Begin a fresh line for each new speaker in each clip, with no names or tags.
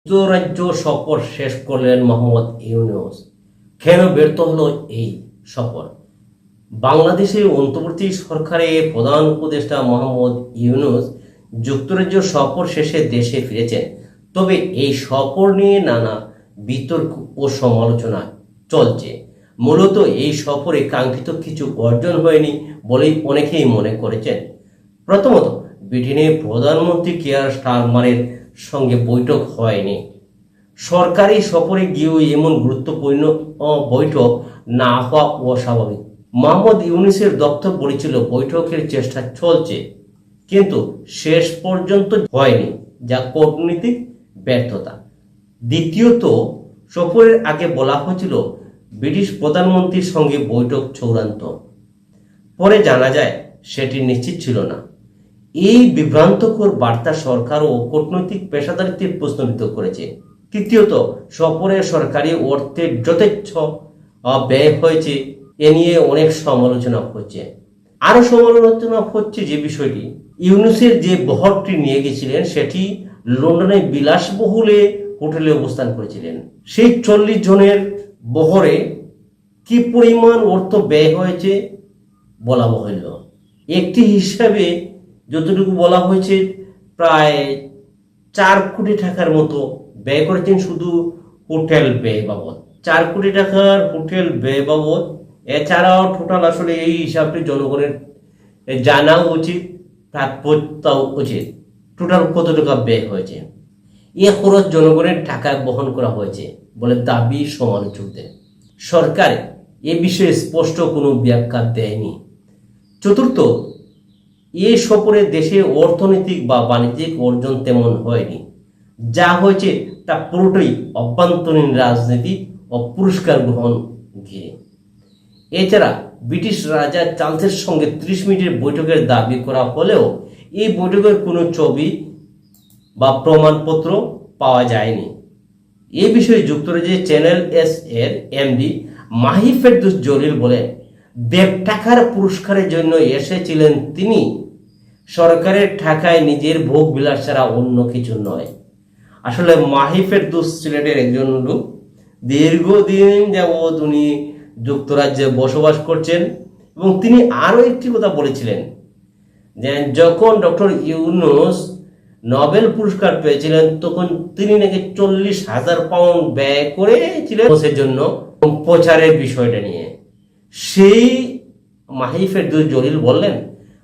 যুক্তরাজ্য সফর শেষ করলেন মোহাম্মদ ইউনূস। কেন ব্যর্থ হলো এই সফর? বাংলাদেশের অন্তর্বর্তী সরকারের প্রধান উপদেষ্টা মোহাম্মদ ইউনূস যুক্তরাজ্য সফর শেষে দেশে ফিরেছেন। তবে এই সফর নিয়ে নানা বিতর্ক ও সমালোচনা চলছে। মূলত এই সফরে কাঙ্ক্ষিত কিছু অর্জন হয়নি বলেই অনেকেই মনে করেছেন। প্রথমত, ব্রিটেনের প্রধানমন্ত্রী কিয়ার স্টারমারের সঙ্গে বৈঠক হয়নি। সরকারি সফরে গিয়েও এমন গুরুত্বপূর্ণ বৈঠক না হওয়া অস্বাভাবিক। মোহাম্মদ ইউনূসের দপ্তর বলেছিল বৈঠকের চেষ্টা চলছে, কিন্তু শেষ পর্যন্ত হয়নি, যা কূটনৈতিক ব্যর্থতা। দ্বিতীয়ত, সফরের আগে বলা হয়েছিল ব্রিটিশ প্রধানমন্ত্রীর সঙ্গে বৈঠক চূড়ান্ত। পরে জানা যায় সেটি নিশ্চিত ছিল না। এই বিভ্রান্তকর বার্তা সরকার ও কূটনৈতিক পেশাদারিত্বের প্রশ্নবিদ্ধ করেছে। তৃতীয়ত, সফরে সরকারি অর্থের যথেচ্ছ ব্যয় হয়েছে, এ নিয়ে অনেক সমালোচনা হচ্ছে। আরো সমালোচনা হচ্ছে যে বিষয়টি, ইউনূসের যে বহরটি নিয়ে গেছিলেন সেটি লন্ডনে বিলাসবহুলে হোটেলে অবস্থান করেছিলেন। সেই 40 জনের বহরে কি পরিমাণ অর্থ ব্যয় হয়েছে বলা বাহুল্য। একটি হিসাবে যতটুকু বলা হয়েছে, প্রায় 4 কোটি টাকার মতো ব্যয় করেছেন শুধু হোটেল ব্যয় বাবদ। 4 কোটি টাকার হোটেল ব্যয় বাবদ। এছাড়াও টোটাল আসলে এই হিসাবটি জনগণের জানা উচিত, প্রাপ্যতাও উচিত। টোটাল কত টাকা ব্যয় হয়েছে, এ খরচ জনগণের টাকায় বহন করা হয়েছে বলে দাবি সমালোচকদের। সরকার এ বিষয়ে স্পষ্ট কোনো ব্যাখ্যা দেয়নি। চতুর্থ, এই সফরে দেশে অর্থনৈতিক বা বাণিজ্যিক অর্জন তেমন হয়নি। যা হয়েছে তা পুরোটাই অভ্যন্তরীণ রাজনীতি ও পুরস্কার গ্রহণ ঘিরে। এছাড়া ব্রিটিশ রাজা চার্লসের সঙ্গে 30 মিনিটের বৈঠকের দাবি করা হলেও এই বৈঠকের কোনো ছবি বা প্রমাণপত্র পাওয়া যায়নি। এ বিষয়ে যুক্তরাজ্যের চ্যানেল এস এর এমডি মাহি ফেরদৌস জলিল বলেন, 1.5 টাকার পুরস্কারের জন্য এসেছিলেন তিনি। সরকারের টাকায় নিজের ভোগ বিলাস ছাড়া অন্য কিছু নয়। আসলে মাহি ফেরদৌস সিলেটের একজন লোক, দীর্ঘদিন যাবৎ উনি যুক্তরাজ্যে বসবাস করছেন এবং তিনি আরো একটি কথা বলেছিলেন যে যখন ডক্টর ইউনূস নোবেল পুরস্কার পেয়েছিলেন তখন তিনি নাকি 40,000 পাউন্ড ব্যয় করেছিলেন সের জন্য প্রচারের বিষয়টা নিয়ে। সেই মাহি ফেরদৌস জলিল বললেন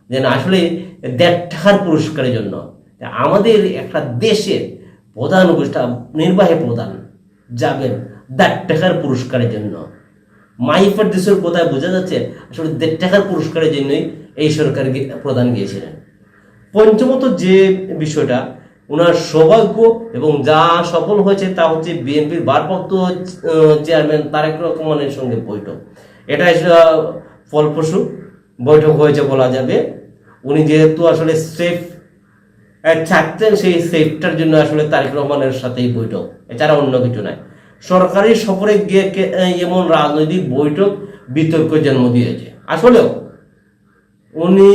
যে না, আসলে 1.5 টাকার পুরস্কারের জন্য আমাদের একটা দেশের প্রধান উপদেষ্টা, নির্বাহী প্রধান যাবেন 1.5 টাকার পুরস্কারের জন্য। মাহি ফেরদৌসের কোথায় বোঝা যাচ্ছে আসলে 1.5 টাকার পুরস্কারের জন্যই এই সরকার প্রধান গিয়েছিলেন। পঞ্চমত যে বিষয়টা, ওনার সৌভাগ্য এবং যা সফল হয়েছে তা হচ্ছে বিএনপির ভারপ্রাপ্ত চেয়ারম্যান তারেক রহমানের সঙ্গে বৈঠক। এটা ফলপ্রসূ বৈঠক হয়েছে বলা যাবে। উনি যেহেতু আসলে সেফ থাকতেন, সেই সেফটার জন্য আসলে তারেক রহমানের সাথেই বৈঠক, এছাড়া অন্য কিছু নাই। সরকারি সফরে গিয়ে এমন রাজনৈতিক বৈঠক বিতর্ক জন্ম দিয়েছে। আসলেও উনি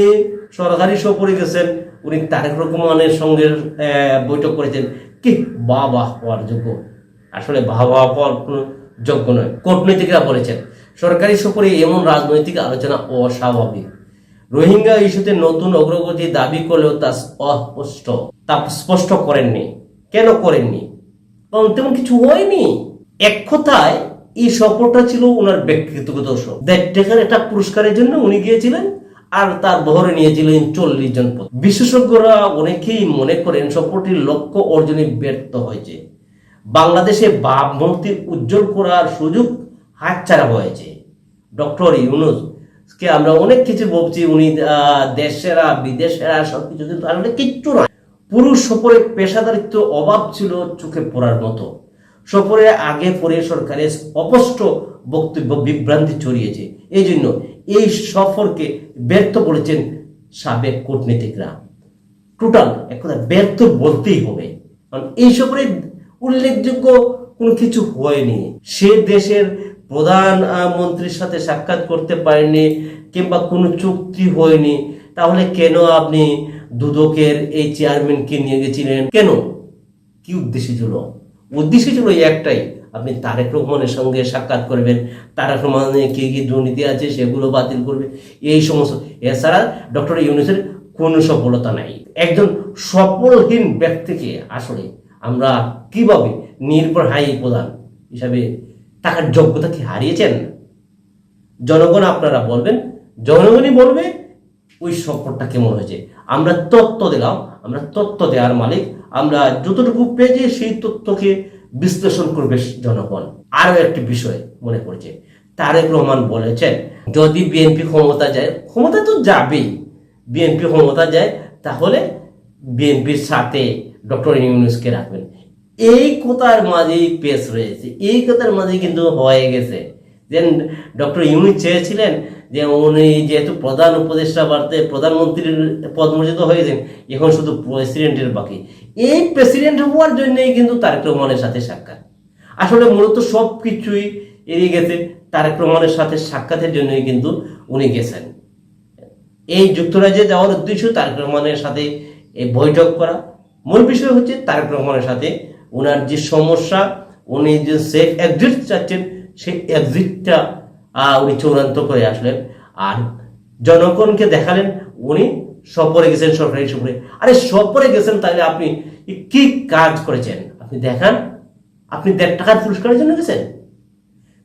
সরকারি সফরে গেছেন, উনি তারেক রহমানের সঙ্গে বৈঠক করেছেন, কি বাবা হওয়ার যোগ্য? আসলে বাবা হওয়ার কোনো যোগ্য নয়। কূটনীতিকরা বলেছেন সরকারি সফরে এমন রাজনৈতিক আলোচনা অস্বাভাবিক। রোহিঙ্গা ইস্যুতে নতুন অগ্রগতি দাবি করলেও তা স্পষ্ট করেননি। কেন করেননি? কারণ তেমন কিছু হয়নি। এক কথায় এই সফরটা ছিল ওনার ব্যক্তিগত দোষ। 1.5 টাকার একটা পুরস্কারের জন্য উনি গিয়েছিলেন আর তার বহরে নিয়েছিলেন 40 জন। বিশেষজ্ঞরা অনেকেই মনে করেন সফরটির লক্ষ্য অর্জনে ব্যর্থ হয়েছে। বাংলাদেশে ভাবমূর্তি উজ্জ্বল করার সুযোগ হাতছাড়া হয়েছে। ডক্টর ইউনূসকে আমরা অনেক কিছু বলছি, উনি দেশেরা বিদেশেরা সবকিছু, কিন্তু আসলে কিচ্ছু নয়। পুরো সফরে পেশাদারিত্ব অভাব ছিল চোখে পড়ার মতো। সফরের আগে পরে সরকারের অস্পষ্ট বক্তব্য বিভ্রান্তি ছড়িয়েছে। এই জন্য এই সফরকে ব্যর্থ বলেছেন সাবেক কূটনীতিকরা। টোটাল এক কথা ব্যর্থ বলতেই হবে, কারণ এই সফরে উল্লেখযোগ্য কোনো কিছু হয়নি। সে দেশের প্রধানমন্ত্রীর সাথে সাক্ষাৎ করতে পারেনি কিংবা কোনো চুক্তি হয়নি। তাহলে কেন আপনি দুদকের এই চেয়ারম্যানকে নিয়ে গেছিলেন? কেন? কি উদ্দেশ্য ছিল? উদ্দেশ্য ছিল একটাই, আপনি তারেক রহমানের সঙ্গে সাক্ষাৎ করবেন, তারেক রহমানের কি কি দুর্নীতি আছে সেগুলো বাতিল করবে, এই সমস্ত। এছাড়া ডক্টর ইউনূসের কোনো সফলতা নাই। একজন সফলহীন ব্যক্তিকে আসলে আমরা কিভাবে নির্ভরহায়ী প্রধান হিসাবে থাকার যোগ্যতা কি হারিয়েছেন? জনগণ আপনারা বলবেন, জনগণই বলবে ওই সফরটা কেমন হয়েছে। আমরা তথ্য দিলাম, আমরা তথ্য দেওয়ার মালিক, আমরা যতটুকু পেয়েছি সেই তথ্যকে বিশ্লেষণ করবে জনগণ। আরো একটি বিষয় মনে পড়ছে, তারেক রহমান বলেছেন যদি বিএনপি ক্ষমতা যায়, ক্ষমতা তো যাবেই, বিএনপি ক্ষমতা যায় তাহলে বিএনপির সাথে ডক্টর ইউনূসকে রাখবেন। এই কথার মাঝেই পেশ রয়েছে, এই কথার মাঝে কিন্তু হয়ে গেছে যে ডক্টর ইউনূস চেয়েছিলেন যে উনি যেহেতু প্রধান উপদেষ্টা বাড়তে প্রধানমন্ত্রীর পদমর্যাদ হয়েছেন, এখন শুধু প্রেসিডেন্টের বাকি। এই প্রেসিডেন্ট হওয়ার জন্যই কিন্তু তারেক রহমানের সাথে সাক্ষাৎ। আসলে মূলত সব কিছুই এড়িয়ে গেছে, তারেক রহমানের সাথে সাক্ষাতের জন্যই কিন্তু উনি গেছেন। এই যুক্তরাজ্যে যাওয়ার উদ্দেশ্য তারেক রহমানের সাথে এই বৈঠক করা। মূল বিষয় হচ্ছে তারেক রহমানের সাথে ওনার যে সমস্যা, উনি যে সেফ এক্সিট চাচ্ছেন সেই এক্সিটটা উনি চূড়ান্ত করে আসলেন। আর জনগণকে দেখালেন উনি সফরে গেছেন, সরকারি সফরে। আরে সফরে গেছেন তাহলে আপনি কি কাজ করেছেন আপনি দেখান। আপনি 1.5 টাকার পুরস্কারের জন্য গেছেন?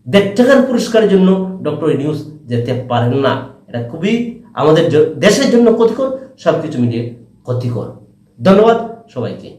1.5 টাকার পুরস্কারের জন্য ডক্টর ইউনূস যেতে পারেন না। এটা খুবই আমাদের দেশের জন্য ক্ষতিকর, সবকিছু মিলিয়ে ক্ষতিকর। ধন্যবাদ সবাইকে।